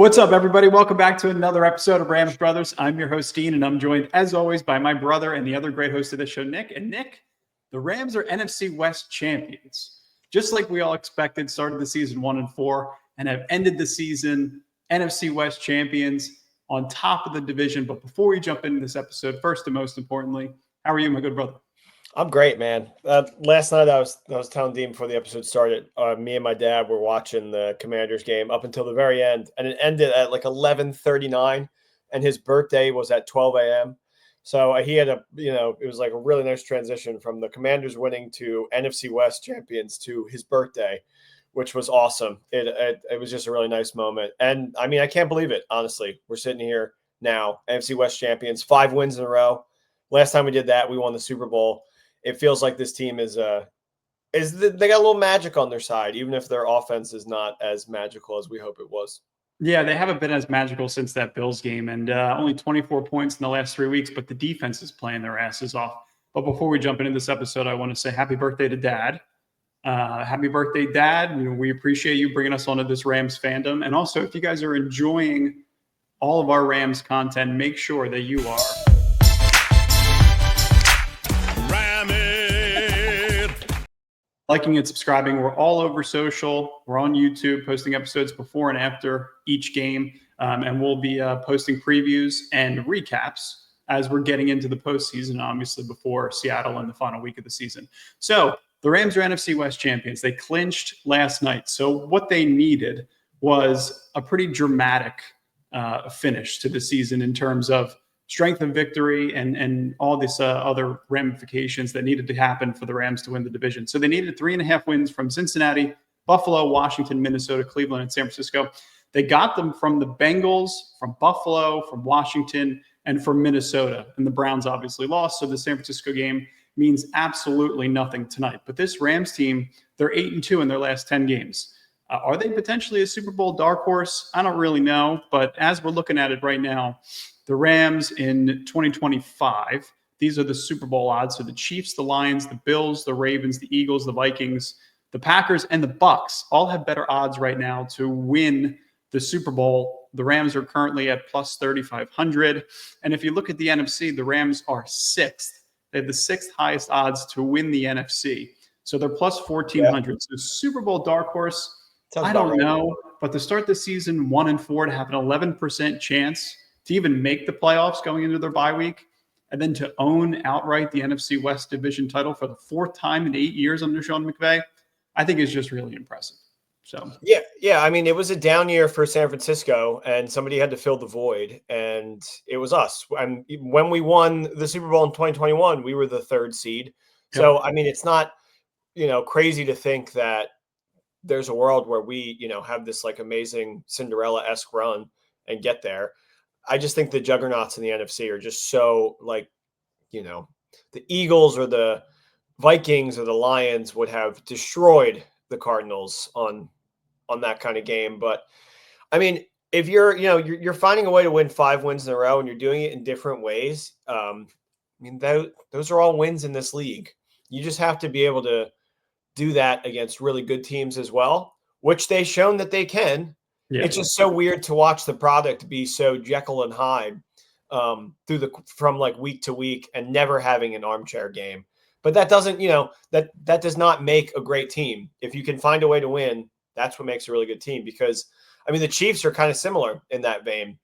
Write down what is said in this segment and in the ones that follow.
What's up, everybody? Welcome back to another episode of Rams Brothers. I'm your host, Dean, and I'm joined, as always, by my brother and the other great host of the show, Nick. And Nick, the Rams are NFC West champions. Just like we all expected, started the season 1-4 and have ended the season NFC West champions on top of the division. But before we jump into this episode, first and most importantly, how are you, my good brother? I'm great, man. Last night I was telling Dean before the episode started, me and my dad were watching the Commanders game up until the very end, and it ended at like 11:39, and his birthday was at 12 a.m. So he had it was like a really nice transition from the Commanders winning to NFC West champions to his birthday, which was awesome. It was just a really nice moment. And I mean, I can't believe it, honestly. We're sitting here now, NFC West champions, 5 wins in a row. Last time we did that, we won the Super Bowl. It feels like this team they got a little magic on their side, even if their offense is not as magical as we hope it was. Yeah, they haven't been as magical since that Bills game, and only 24 points in the last 3 weeks, but the defense is playing their asses off. But before we jump into this episode, I want to say happy birthday to Dad. Happy birthday, Dad. We appreciate you bringing us onto this Rams fandom. And also, if you guys are enjoying all of our Rams content, make sure that you are liking and subscribing. We're all over social. We're on YouTube, posting episodes before and after each game. And we'll be posting previews and recaps as we're getting into the postseason, obviously before Seattle in the final week of the season. So the Rams are NFC West champions. They clinched last night. So what they needed was a pretty dramatic finish to the season in terms of strength of victory and all this other ramifications that needed to happen for the Rams to win the division. So they needed 3.5 wins from Cincinnati, Buffalo, Washington, Minnesota, Cleveland, and San Francisco. They got them from the Bengals, from Buffalo, from Washington, and from Minnesota. And the Browns obviously lost, so the San Francisco game means absolutely nothing tonight. But this Rams team, they're 8-2 in their last 10 games. Are they potentially a Super Bowl dark horse? I don't really know. But as we're looking at it right now, the Rams in 2025, these are the Super Bowl odds. So the Chiefs, the Lions, the Bills, the Ravens, the Eagles, the Vikings, the Packers, and the Bucks all have better odds right now to win the Super Bowl. The Rams are currently at plus 3,500. And if you look at the NFC, the Rams are 6th. They have the 6th highest odds to win the NFC. So they're plus 1,400. Yeah. So Super Bowl dark horse, I don't know. But to start the season 1-4, to have an 11% chance to even make the playoffs going into their bye week, and then to own outright the NFC West division title for the 4th time in 8 years under Sean McVay, I think is just really impressive. So yeah. I mean, it was a down year for San Francisco, and somebody had to fill the void, and it was us. And when we won the Super Bowl in 2021, we were the 3rd seed. So I mean, it's not crazy to think that there's a world where we have this like amazing Cinderella-esque run and get there. I just think the juggernauts in the NFC are just so the Eagles or the Vikings or the Lions would have destroyed the Cardinals on that kind of game. But I mean, if you're finding a way to win 5 wins in a row and you're doing it in different ways, I mean, those are all wins in this league. You just have to be able to do that against really good teams as well, which they've shown that they can. Yeah. It's just so weird to watch the product be so Jekyll and Hyde from like week to week and never having an armchair game. But that doesn't, that does not make a great team. If you can find a way to win, that's what makes a really good team. Because I mean, the Chiefs are kind of similar in that vein.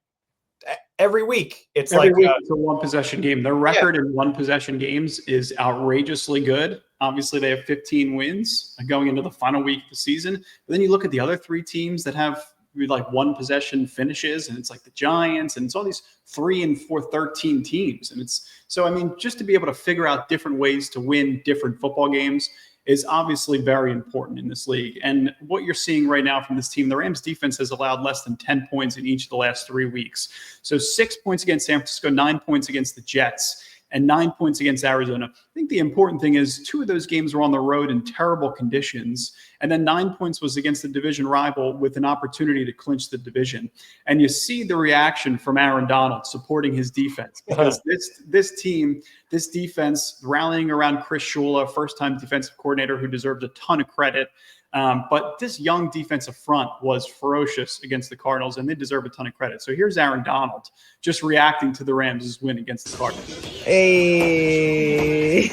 Every week, it's a 1-possession game. Their record in 1-possession games is outrageously good. Obviously, they have 15 wins going into the final week of the season. But then you look at the other 3 teams that have like 1-possession finishes, and it's like the Giants, and it's all these 3 and 4, 13 teams. And it's so, I mean, just to be able to figure out different ways to win different football games is obviously very important in this league. And what you're seeing right now from this team, the Rams defense has allowed less than 10 points in each of the last 3 weeks. So 6 points against San Francisco, 9 points against the Jets, and 9 points against Arizona. I think the important thing is 2 of those games were on the road in terrible conditions. And then 9 points was against the division rival with an opportunity to clinch the division. And you see the reaction from Aaron Donald supporting his defense, because this defense rallying around Chris Shula, first-time defensive coordinator who deserves a ton of credit. But this young defensive front was ferocious against the Cardinals, and they deserve a ton of credit. So here's Aaron Donald just reacting to the Rams' win against the Cardinals. Hey.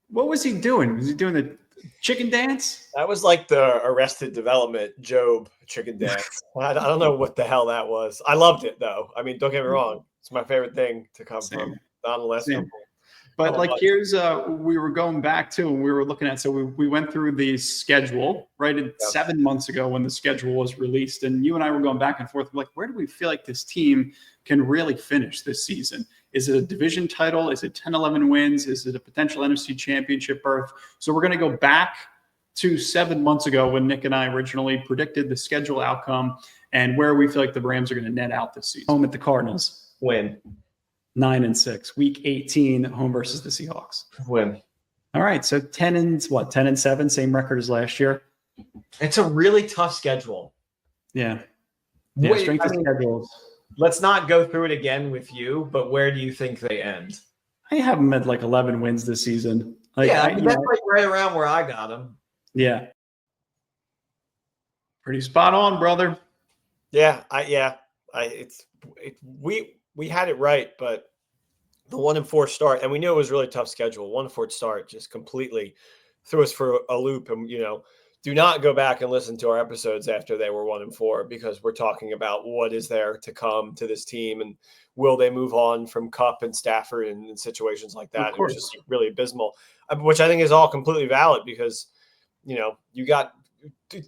What was he doing? Was he doing the chicken dance? That was like the Arrested Development Job chicken dance. I don't know what the hell that was. I loved it though. I mean, don't get me wrong; it's my favorite thing to come from Donald Lester. But like, here's we were going back to, and we were looking at. So we went through the schedule right 7 months ago when the schedule was released, and you and I were going back and forth. Like, where do we feel like this team can really finish this season? Is it a division title? Is it 10, 11 wins? Is it a potential NFC championship berth? So we're going to go back to 7 months ago when Nick and I originally predicted the schedule outcome and where we feel like the Rams are going to net out this season. Home at the Cardinals. Win. 9-6. Week 18, home versus the Seahawks. Win. All right. So 10-7, same record as last year. It's a really tough schedule. Yeah. Strength of schedules. Let's not go through it again with you, but where do you think they end? I have them at like 11 wins this season. Like, that's like right around where I got them. Yeah. Pretty spot on, brother. Yeah, we had it right, but the 1-4 start, and we knew it was a really tough schedule. 1-4 start just completely threw us for a loop. And do not go back and listen to our episodes after they were 1-4, because we're talking about what is there to come to this team and will they move on from Kupp and Stafford and situations like that. It was just really abysmal, which I think is all completely valid because, you got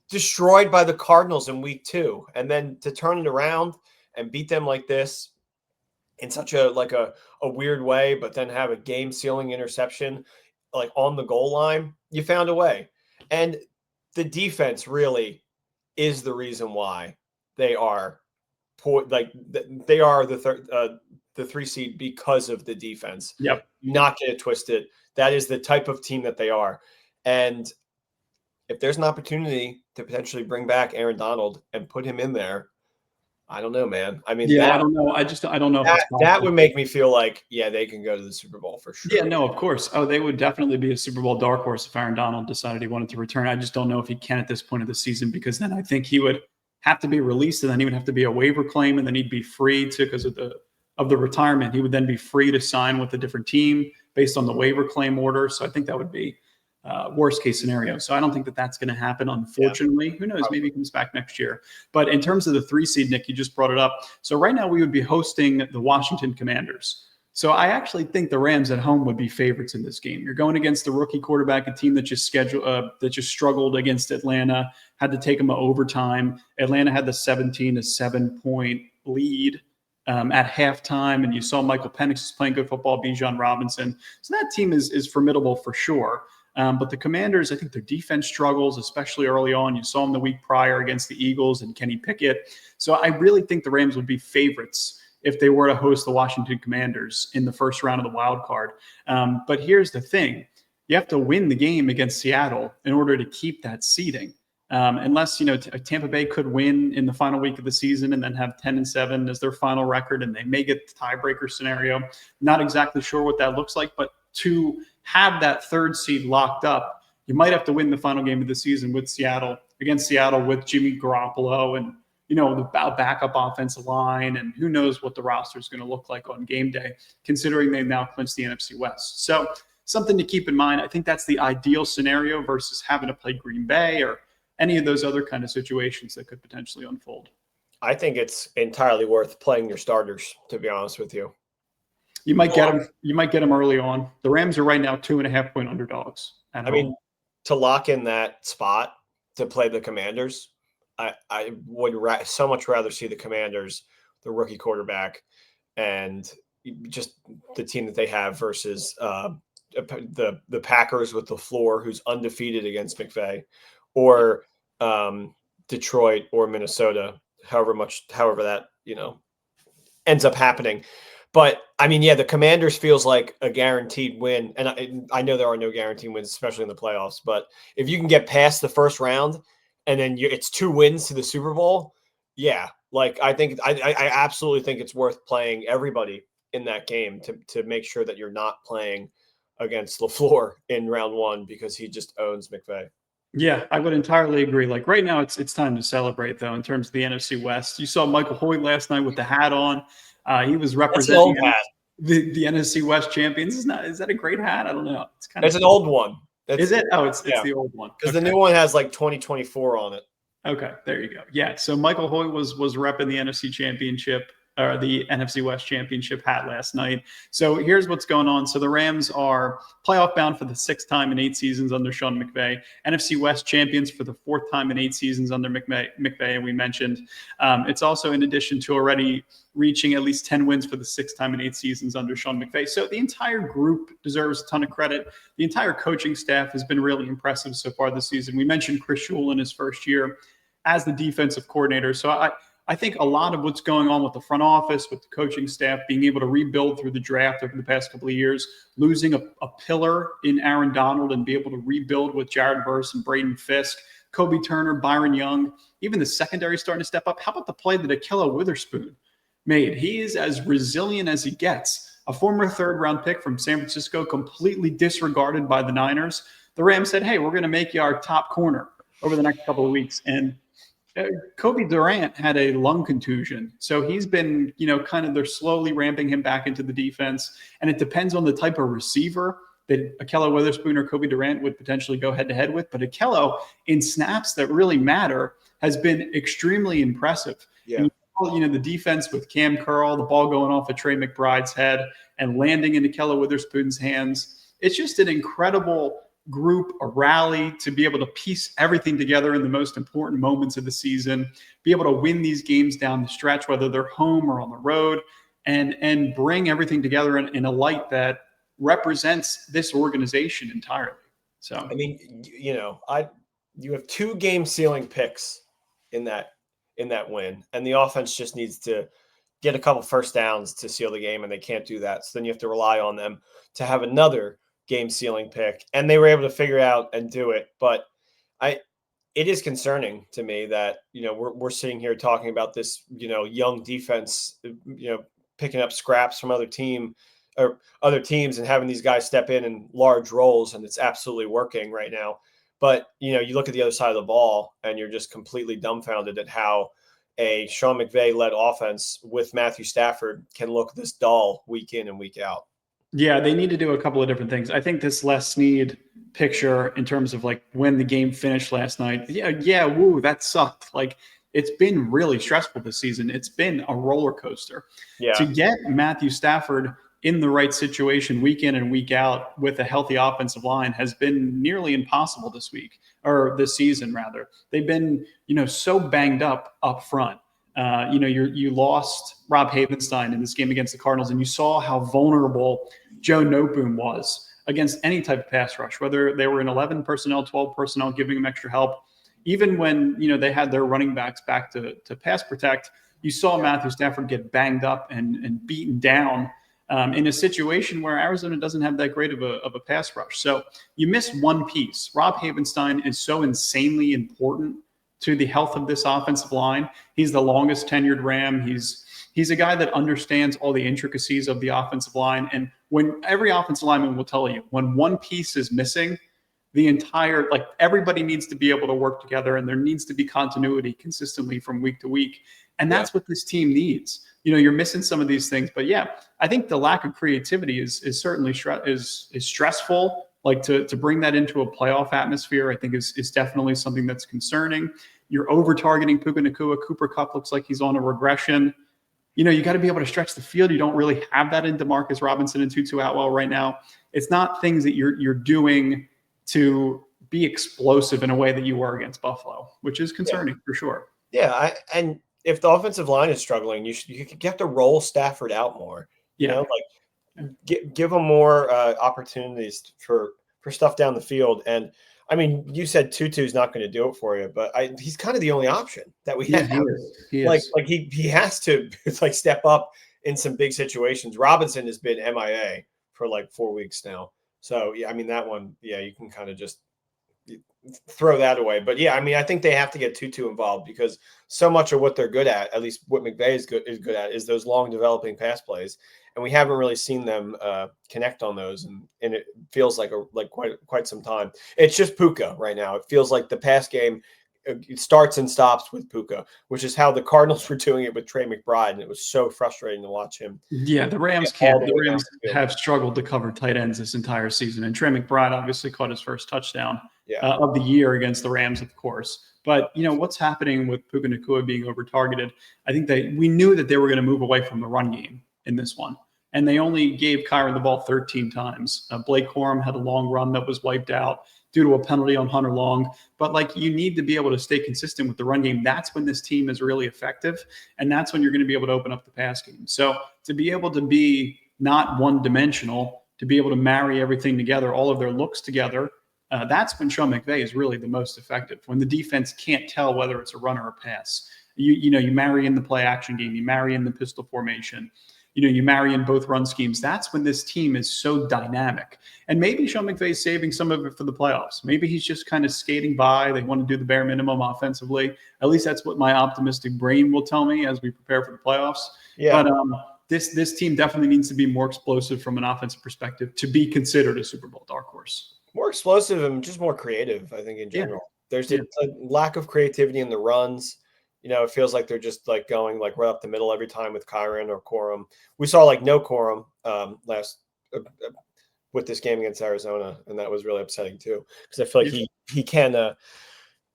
destroyed by the Cardinals in week 2, and then to turn it around and beat them like this in such a weird way, but then have a game sealing interception like on the goal line, you found a way. And the defense really is the reason why they are poor. Like they are the 3 seed because of the defense. Yep. Not get it twisted. That is the type of team that they are. And if there's an opportunity to potentially bring back Aaron Donald and put him in there, I don't know, man. I mean, I don't know. I don't know. That would make me feel like, they can go to the Super Bowl for sure. Yeah, no, of course. Oh, they would definitely be a Super Bowl dark horse if Aaron Donald decided he wanted to return. I just don't know if he can at this point of the season, because then I think he would have to be released, and then he would have to be a waiver claim, and then he'd be free to, because of the retirement, he would then be free to sign with a different team based on the waiver claim order. So I think that would be worst case scenario. So I don't think that that's going to happen, unfortunately. Who knows? Maybe he comes back next year. But in terms of the 3 seed, Nick, you just brought it up. So right now we would be hosting the Washington Commanders. So I actually think the Rams at home would be favorites in this game. You're going against the rookie quarterback, a team that just struggled against Atlanta, had to take them to overtime. Atlanta had the 17-7 point lead at halftime, and you saw Michael Penix is playing good football, Bijan Robinson. So that team is formidable for sure. But the Commanders, I think their defense struggles, especially early on. You saw them the week prior against the Eagles and Kenny Pickett. So I really think the Rams would be favorites if they were to host the Washington Commanders in the first round of the wild card. But here's the thing. You have to win the game against Seattle in order to keep that seeding. Unless, Tampa Bay could win in the final week of the season and then have 10-7 as their final record, and they may get the tiebreaker scenario. Not exactly sure what that looks like, but to have that 3rd seed locked up, you might have to win the final game of the season with Seattle, against Seattle with Jimmy Garoppolo and, the backup offensive line, and who knows what the roster is going to look like on game day, considering they've now clinched the NFC West. So something to keep in mind. I think that's the ideal scenario versus having to play Green Bay or any of those other kind of situations that could potentially unfold. I think it's entirely worth playing your starters, to be honest with you. You might get them. You might get them early on. The Rams are right now 2.5 point underdogs. I mean, to lock in that spot to play the Commanders, I would so much rather see the Commanders, the rookie quarterback, and just the team that they have versus the Packers with LaFleur, who's undefeated against McVay, or Detroit or Minnesota, however that ends up happening. But I mean, the Commanders feels like a guaranteed win, and I know there are no guaranteed wins, especially in the playoffs. But if you can get past the first round, and then it's 2 wins to the Super Bowl, I think I absolutely think it's worth playing everybody in that game to make sure that you're not playing against LaFleur in round 1 because he just owns McVay. Yeah, I would entirely agree. Like right now, it's time to celebrate though. In terms of the NFC West, you saw Michael Hoyt last night with the hat on. He was That's an old representing hat. the NFC West champions. Is that a great hat? I don't know. It's kind It's of an old one. Is it? Oh, it's yeah, the old one. because Okay. the new one has like 2024 on it. Okay, there you go. Yeah, so Michael Hoyt was repping the NFC Championship or the NFC West Championship hat last night. So here's what's going on. So the Rams are playoff bound for the 6th time in 8 seasons under Sean McVay. NFC West champions for the 4th time in 8 seasons under McVay, and we mentioned. It's also in addition to already reaching at least 10 wins for the 6th time in 8 seasons under Sean McVay. So the entire group deserves a ton of credit. The entire coaching staff has been really impressive so far this season. We mentioned Chris Schul in his first year as the defensive coordinator. So I think a lot of what's going on with the front office, with the coaching staff, being able to rebuild through the draft over the past couple of years, losing a pillar in Aaron Donald and be able to rebuild with Jared Verse and Braden Fisk, Kobe Turner, Byron Young, even the secondary starting to step up. How about the play that Ahkello Witherspoon made? He is as resilient as he gets. A former 3rd-round pick from San Francisco, completely disregarded by the Niners. The Rams said, hey, we're going to make you our top corner over the next couple of weeks. And Kobe Durant had a lung contusion. So he's been, they're slowly ramping him back into the defense. And it depends on the type of receiver that Ahkello Witherspoon or Kobe Durant would potentially go head-to-head with. But Ahkello, in snaps that really matter, has been extremely impressive. Yeah. And the defense with Cam Curl, the ball going off of Trey McBride's head and landing in Ahkello Witherspoon's hands. It's just an incredible group, a rally to be able to piece everything together in the most important moments of the season, be able to win these games down the stretch, whether they're home or on the road, and bring everything together in a light that represents this organization entirely. So, I mean, you have 2 game ceiling picks in that win, and the offense just needs to get a couple first downs to seal the game, and they can't do that. So then you have to rely on them to have another game ceiling pick, and they were able to figure out and do it. But it is concerning to me that we're sitting here talking about this young defense picking up scraps from other teams and having these guys step in large roles, and it's absolutely working right now. But you look at the other side of the ball and you're just completely dumbfounded at how a Sean McVay led offense with Matthew Stafford can look this dull week in and week out. Yeah, they need to do a couple of different things. I think this Les Snead picture in terms of like when the game finished last night, woo, that sucked. Like it's been really stressful this season. It's been a roller coaster. Yeah. To get Matthew Stafford in the right situation week in and week out with a healthy offensive line has been nearly impossible this season rather. They've been, so banged up front. You lost Rob Havenstein in this game against the Cardinals, and you saw how vulnerable Joe Noteboom was against any type of pass rush, whether they were in 11 personnel, 12 personnel, giving them extra help. Even when, they had their running backs back to pass protect, you saw Matthew Stafford get banged up and beaten down in a situation where Arizona doesn't have that great of a pass rush. So you miss one piece. Rob Havenstein is so insanely important to the health of this offensive line. He's the longest tenured Ram. He's a guy that understands all the intricacies of the offensive line. And when every offensive lineman will tell you, when one piece is missing, everybody needs to be able to work together, and there needs to be continuity consistently from week to week. And that's what this team needs. You're missing some of these things, but I think the lack of creativity is certainly is stressful. Like to bring that into a playoff atmosphere, I think is definitely something that's concerning. You're over targeting Puka Nacua. Cooper Kupp looks like he's on a regression. You got to be able to stretch the field. You don't really have that in DeMarcus Robinson and Tutu Atwell right now. It's not things that you're doing to be explosive in a way that you were against Buffalo, which is concerning for sure. Yeah, and if the offensive line is struggling, you have to roll Stafford out more. Give them more opportunities for stuff down the field. And I mean, you said Tutu's not going to do it for you, but he's kind of the only option that we have. He is. He has to step up in some big situations. Robinson has been MIA for 4 weeks now. So I mean that one, you can kind of just throw that away. But I think they have to get Tutu involved, because so much of what they're good at least what McVay is good at, is those long developing pass plays. and we haven't really seen them connect on those, and it feels like quite some time. It's just Puka right now. It feels like the pass game it starts and stops with Puka, which is how the Cardinals were doing it with Trey McBride, and it was so frustrating to watch him. Yeah, the Rams can't. The Rams have struggled to cover tight ends this entire season, and Trey McBride obviously caught his first touchdown of the year against the Rams, of course. But what's happening with Puka Nacua being over targeted? I think that we knew that they were going to move away from the run game in this one, and they only gave Kyron the ball 13 times. Blake Corum had a long run that was wiped out due to a penalty on Hunter Long. But you need to be able to stay consistent with the run game. That's when this team is really effective. And that's when you're going to be able to open up the pass game. So to be able to be not one dimensional, to be able to marry everything together, all of their looks together, that's when Sean McVay is really the most effective. When the defense can't tell whether it's a run or a pass, you marry in the play action game, you marry in the pistol formation, you marry in both run schemes. That's when this team is so dynamic. And maybe Sean McVay is saving some of it for the playoffs. Maybe he's just kind of skating by. They want to do the bare minimum offensively. At least that's what my optimistic brain will tell me as we prepare for the playoffs. Yeah. But this team definitely needs to be more explosive from an offensive perspective to be considered a Super Bowl dark horse. More explosive and just more creative, I think, in general. Yeah. There's a lack of creativity in the runs. It feels like they're just going right up the middle every time with Kyron or Corum. We saw no Corum with this game against Arizona, and that was really upsetting too, because I feel like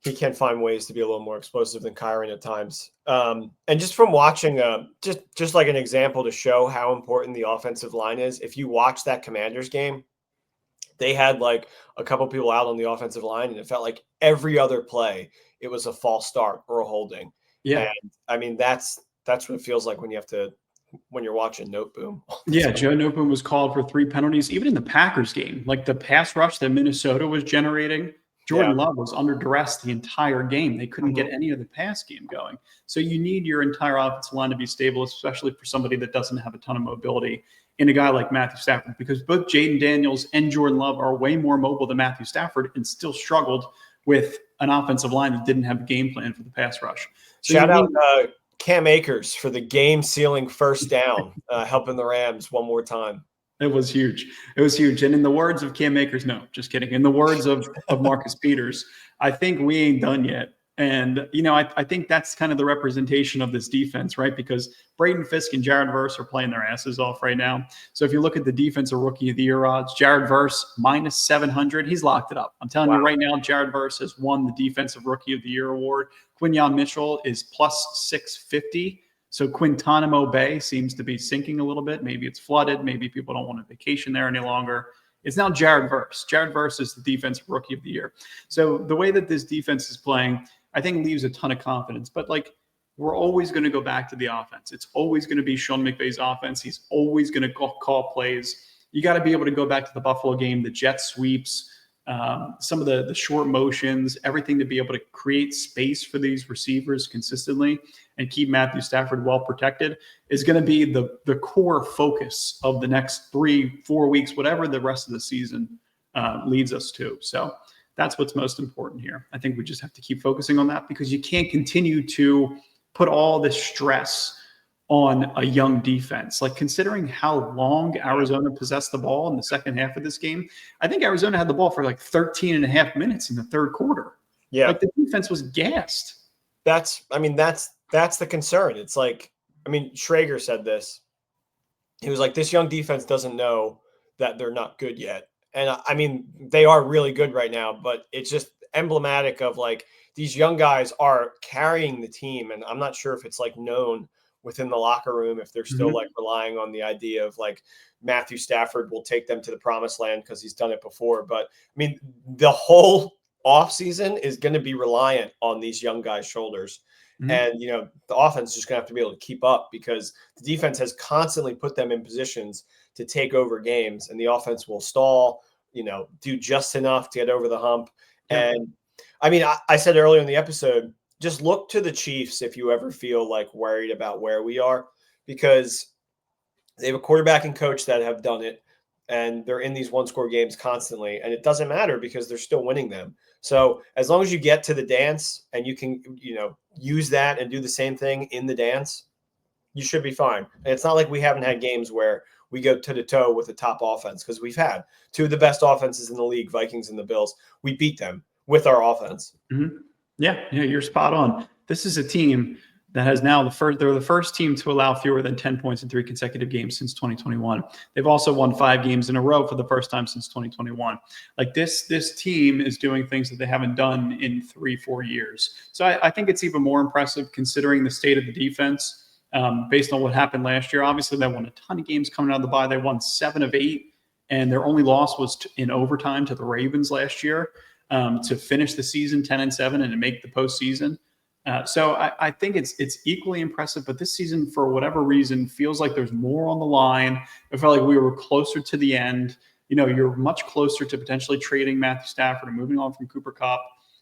he can find ways to be a little more explosive than Kyron at times. And just from watching, just like an example to show how important the offensive line is, if you watch that Commanders game, they had a couple people out on the offensive line, and it felt like every other play it was a false start or a holding. Yeah. And I mean, that's what it feels like when you're watching Noteboom. Yeah. Joe Noteboom was called for 3 penalties, even in the Packers game, the pass rush that Minnesota was generating. Jordan Love was under duress the entire game. They couldn't get any of the pass game going. So you need your entire offensive line to be stable, especially for somebody that doesn't have a ton of mobility in a guy like Matthew Stafford, because both Jaden Daniels and Jordan Love are way more mobile than Matthew Stafford and still struggled with an offensive line that didn't have a game plan for the pass rush. So shout out Cam Akers for the game-sealing first down, helping the Rams one more time. It was huge. It was huge. And in the words of Cam Akers, no, just kidding. In the words of Marcus Peters, I think we ain't done yet. And, I think that's kind of the representation of this defense, right? Because Braden Fisk and Jared Verse are playing their asses off right now. So if you look at the defensive rookie of the year odds, Jared Verse minus 700, he's locked it up. I'm telling you right now, Jared Verse has won the defensive rookie of the year award. Quinyon Mitchell is plus 650. So Quintanamo Bay seems to be sinking a little bit. Maybe it's flooded. Maybe people don't want to vacation there any longer. It's now Jared Verse. Jared Verse is the defensive rookie of the year. So the way that this defense is playing, I think leaves a ton of confidence. But we're always going to go back to the offense. It's always going to be Sean McVay's offense. He's always going to call plays. You got to be able to go back to the Buffalo game, the jet sweeps, some of the short motions, everything to be able to create space for these receivers consistently and keep Matthew Stafford well protected is going to be the core focus of the next 3-4 weeks, whatever the rest of the season leads us to. So that's what's most important here. I think we just have to keep focusing on that, because you can't continue to put all this stress on a young defense. Considering how long Arizona possessed the ball in the second half of this game, I think Arizona had the ball for 13 and a half minutes in the third quarter. Yeah. The defense was gassed. That's the concern. It's Schrager said this. He was like, this young defense doesn't know that they're not good yet. And they are really good right now, but it's just emblematic of these young guys are carrying the team. And I'm not sure if it's known within the locker room, if they're still relying on the idea of Matthew Stafford will take them to the promised land because he's done it before. But the whole offseason is going to be reliant on these young guys' shoulders. Mm-hmm. And, the offense is just going to have to be able to keep up, because the defense has constantly put them in positions to take over games, and the offense will stall, do just enough to get over the hump. Yeah. And I said earlier in the episode, just look to the Chiefs if you ever feel worried about where we are, because they have a quarterback and coach that have done it, and they're in these one-score games constantly, and it doesn't matter because they're still winning them. So as long as you get to the dance and you can, use that and do the same thing in the dance, you should be fine. And it's not like we haven't had games where we go toe to toe with the top offense, because we've had two of the best offenses in the league, Vikings and the Bills. We beat them with our offense. Mm-hmm. Yeah, you're spot on. This is a team that has now they're the first team to allow fewer than 10 points in 3 consecutive games since 2021. They've also won 5 games in a row for the first time since 2021. Like this team is doing things that they haven't done in 3-4 years. So I think it's even more impressive considering the state of the defense. Based on what happened last year. Obviously, they won a ton of games coming out of the bye. They won 7 of 8, and their only loss was in overtime to the Ravens last year to finish the season 10-7 and to make the postseason. So I think it's equally impressive. But this season, for whatever reason, feels like there's more on the line. It felt like we were closer to the end. You're much closer to potentially trading Matthew Stafford and moving on from Cooper Kupp.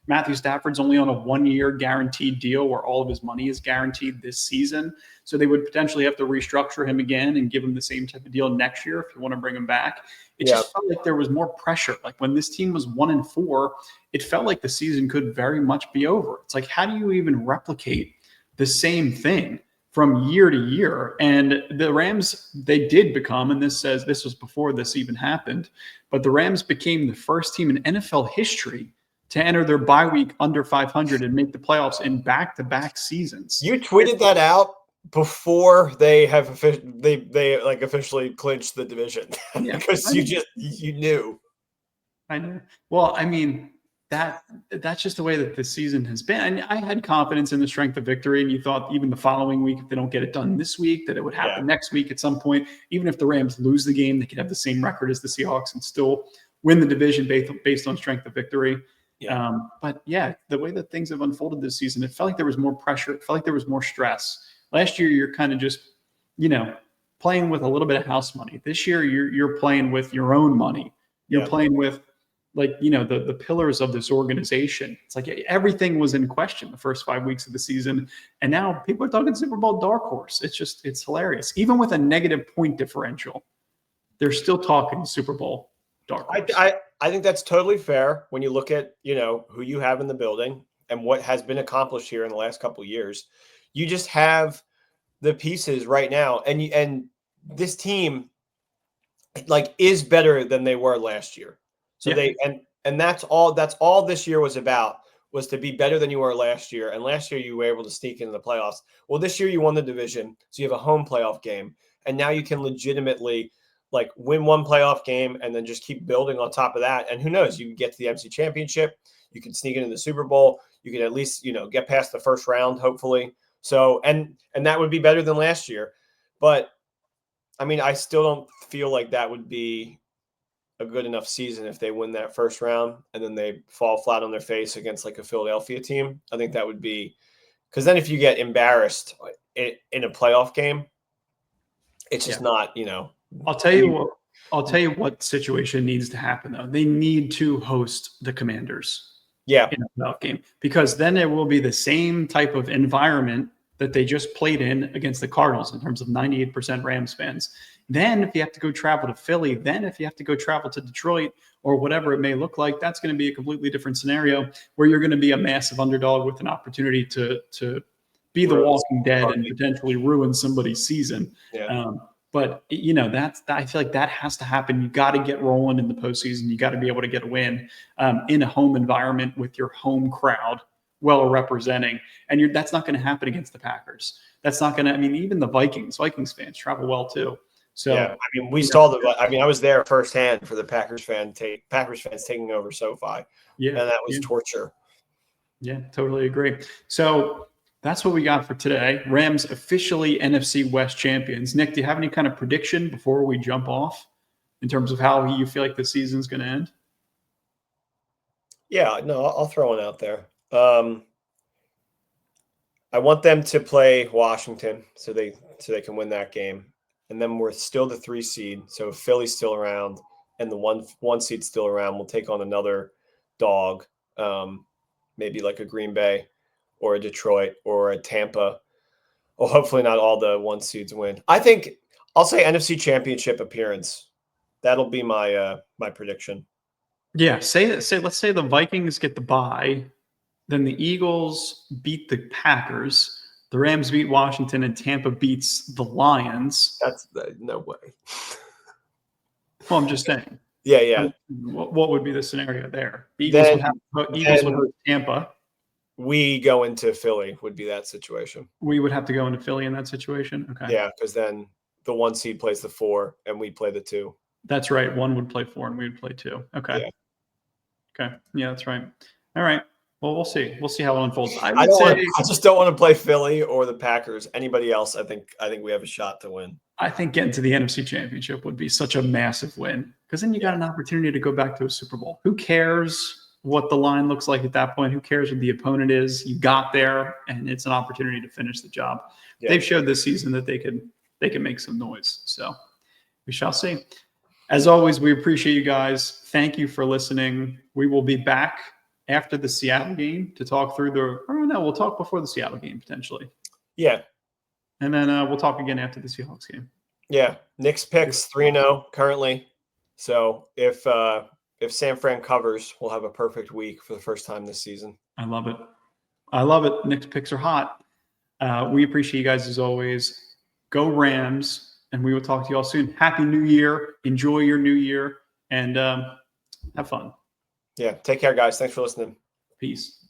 Matthew Stafford's only on a 1-year guaranteed deal where all of his money is guaranteed this season. So they would potentially have to restructure him again and give him the same type of deal next year if you want to bring him back. It just felt like there was more pressure. Like when this team was 1-4, it felt like the season could very much be over. It's like, how do you even replicate the same thing from year to year? And the Rams, they did become, and this was before this even happened, but the Rams became the first team in NFL history to enter their bye week under 500 and make the playoffs in back-to-back seasons. You tweeted that out before they have officially clinched the division. Yeah, because you knew. I know. Well, I mean, that's just the way that the season has been. And I had confidence in the strength of victory, and you thought even the following week, if they don't get it done this week, that it would happen next week at some point. Even if the Rams lose the game, they could have the same record as the Seahawks and still win the division based on strength of victory. Yeah. But the way that things have unfolded this season, it felt like there was more pressure. It felt like there was more stress. Last year, you're kind of just, playing with a little bit of house money. This year, you're playing with your own money. You're playing with the pillars of this organization. It's like everything was in question the first 5 weeks of the season. And now people are talking Super Bowl dark horse. It's hilarious. Even with a negative point differential, they're still talking Super Bowl dark horse. I think that's totally fair when you look at, who you have in the building and what has been accomplished here in the last couple of years. You just have the pieces right now. And this team is better than they were last year. So that's all this year was about, was to be better than you were last year. And last year you were able to sneak into the playoffs. Well, this year you won the division. So you have a home playoff game. And now you can legitimately win one playoff game and then just keep building on top of that. And who knows, you can get to the NFC Championship. You can sneak into the Super Bowl. You can at least, get past the first round, hopefully. So, and that would be better than last year. But I mean, I still don't feel like that would be a good enough season if they win that first round and then they fall flat on their face against a Philadelphia team. I think that would be, because then if you get embarrassed in a playoff game, it's just not, I'll tell you what situation needs to happen though. They need to host the Commanders. In a playoff game, because then it will be the same type of environment that they just played in against the Cardinals in terms of 98% Rams fans. Then if you have to go travel to Philly, then if you have to go travel to Detroit or whatever it may look like, that's going to be a completely different scenario where you're going to be a massive underdog with an opportunity to be the Walking Dead and potentially ruin somebody's season. But I feel like that has to happen. You got to get rolling in the postseason. You got to be able to get a win in a home environment with your home crowd well representing. And that's not going to happen against the Packers. That's not going to. I mean, even the Vikings fans travel well too. So I mean, we saw I was there firsthand for the Packers fans taking over SoFi. And that was torture. Yeah, totally agree. So that's what we got for today. Rams officially NFC West champions. Nick, do you have any kind of prediction before we jump off in terms of how you feel like the season's going to end? Yeah, no, I'll throw one out there. I want them to play Washington so they can win that game. And then we're still the 3 seed. So if Philly's still around and the one seed's still around, we'll take on another dog, maybe like a Green Bay or a Detroit or a Tampa. Well, hopefully not all the 1 seeds win. I think I'll say NFC Championship appearance. That'll be my my prediction. Yeah, let's say the Vikings get the bye, then the Eagles beat the Packers, The Rams beat Washington and Tampa beats the Lions. That's no way. Well, I'm just saying. Yeah. What would be the scenario there? Eagles would host Tampa. We go into Philly would be that situation. We would have to go into Philly in that situation. Okay. Yeah, because then the 1 seed plays the 4 and we play the 2. That's right. 1 would play 4 and we would play 2. Okay. Yeah. Okay. Yeah, that's right. All right. Well, we'll see. We'll see how it unfolds. I just don't want to play Philly or the Packers. Anybody else, I think we have a shot to win. I think getting to the NFC Championship would be such a massive win because then you got an opportunity to go back to a Super Bowl. Who cares what the line looks like at that point? Who cares what the opponent is? You got there, and it's an opportunity to finish the job. Yeah. They've showed this season that they can make some noise. So we shall see. As always, we appreciate you guys. Thank you for listening. We will be back after the Seattle game to talk through we'll talk before the Seattle game potentially. Yeah. And then we'll talk again after the Seahawks game. Yeah. Nick's picks 3-0 currently. So if San Fran covers, we'll have a perfect week for the first time this season. I love it. Nick's picks are hot. We appreciate you guys as always. Go Rams, and we will talk to you all soon. Happy New Year. Enjoy your new year, and have fun. Yeah. Take care, guys. Thanks for listening. Peace.